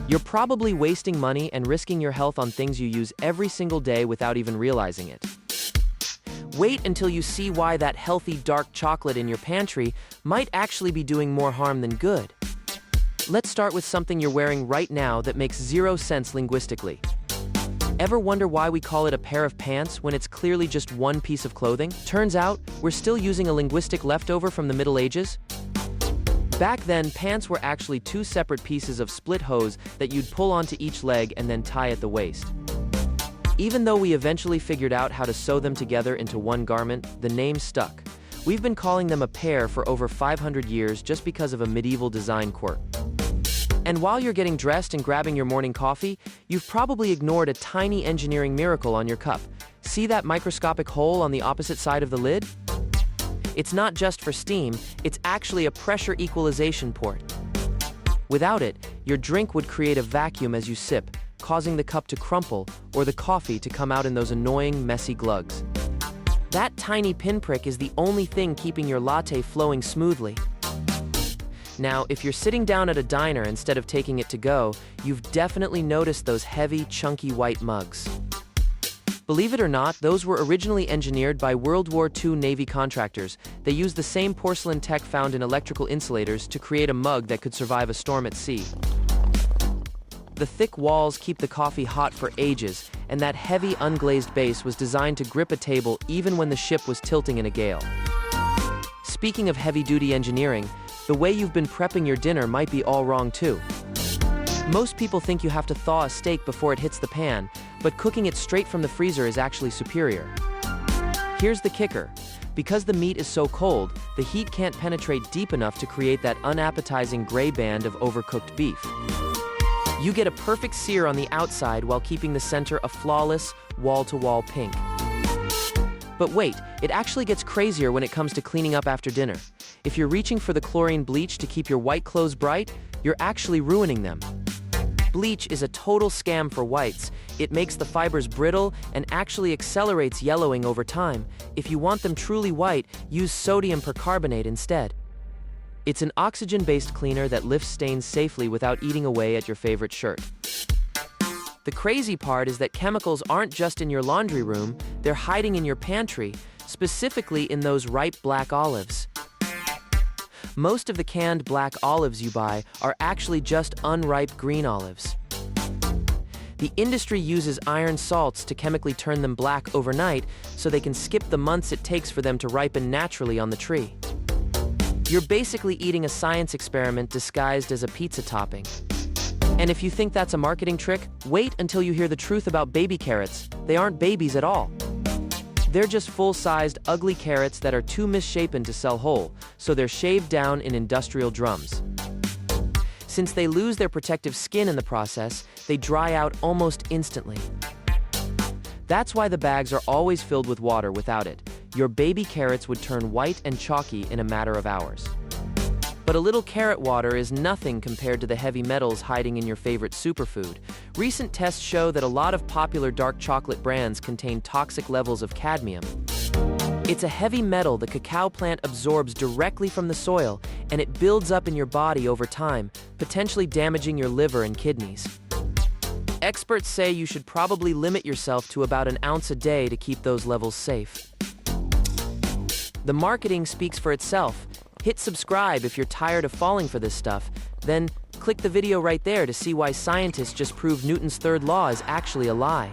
You're probably wasting money and risking your health on things you use every single day without even realizing it. Wait until you see why that healthy dark chocolate in your pantry might actually be doing more harm than good. Let's start with something you're wearing right now that makes zero sense linguistically. Ever wonder why we call it a pair of pants when it's clearly just one piece of clothing? Turns out, we're still using a linguistic leftover from the Middle Ages. Back then, pants were actually two separate pieces of split hose that you'd pull onto each leg and then tie at the waist. Even though we eventually figured out how to sew them together into one garment, the name stuck. We've been calling them a pair for over 500 years just because of a medieval design quirk. And while you're getting dressed and grabbing your morning coffee, you've probably ignored a tiny engineering miracle on your cup. See that microscopic hole on the opposite side of the lid? It's not just for steam, it's actually a pressure equalization port. Without it, your drink would create a vacuum as you sip, causing the cup to crumple or the coffee to come out in those annoying, messy glugs. That tiny pinprick is the only thing keeping your latte flowing smoothly. Now, if you're sitting down at a diner instead of taking it to go, you've definitely noticed those heavy, chunky white mugs. Believe it or not, those were originally engineered by World War II Navy contractors. They used the same porcelain tech found in electrical insulators to create a mug that could survive a storm at sea. The thick walls keep the coffee hot for ages, and that heavy, unglazed base was designed to grip a table even when the ship was tilting in a gale. Speaking of heavy-duty engineering, the way you've been prepping your dinner might be all wrong too. Most people think you have to thaw a steak before it hits the pan, but cooking it straight from the freezer is actually superior. Here's the kicker. Because the meat is so cold, the heat can't penetrate deep enough to create that unappetizing gray band of overcooked beef. You get a perfect sear on the outside while keeping the center a flawless, wall-to-wall pink. But wait, it actually gets crazier when it comes to cleaning up after dinner. If you're reaching for the chlorine bleach to keep your white clothes bright, you're actually ruining them. Bleach is a total scam for whites. It makes the fibers brittle and actually accelerates yellowing over time. If you want them truly white, use sodium percarbonate instead. It's an oxygen-based cleaner that lifts stains safely without eating away at your favorite shirt. The crazy part is that chemicals aren't just in your laundry room, they're hiding in your pantry, specifically in those ripe black olives. Most of the canned black olives you buy are actually just unripe green olives. The industry uses iron salts to chemically turn them black overnight so they can skip the months it takes for them to ripen naturally on the tree. You're basically eating a science experiment disguised as a pizza topping. And if you think that's a marketing trick, wait until you hear the truth about baby carrots. They aren't babies at all. They're just full-sized, ugly carrots that are too misshapen to sell whole, so they're shaved down in industrial drums. Since they lose their protective skin in the process, they dry out almost instantly. That's why the bags are always filled with water without it. Your baby carrots would turn white and chalky in a matter of hours. But a little carrot water is nothing compared to the heavy metals hiding in your favorite superfood. Recent tests show that a lot of popular dark chocolate brands contain toxic levels of cadmium. It's a heavy metal the cacao plant absorbs directly from the soil, and it builds up in your body over time, potentially damaging your liver and kidneys. Experts say you should probably limit yourself to about an ounce a day to keep those levels safe. The marketing speaks for itself. Hit subscribe if you're tired of falling for this stuff, then click the video right there to see why scientists just proved Newton's third law is actually a lie.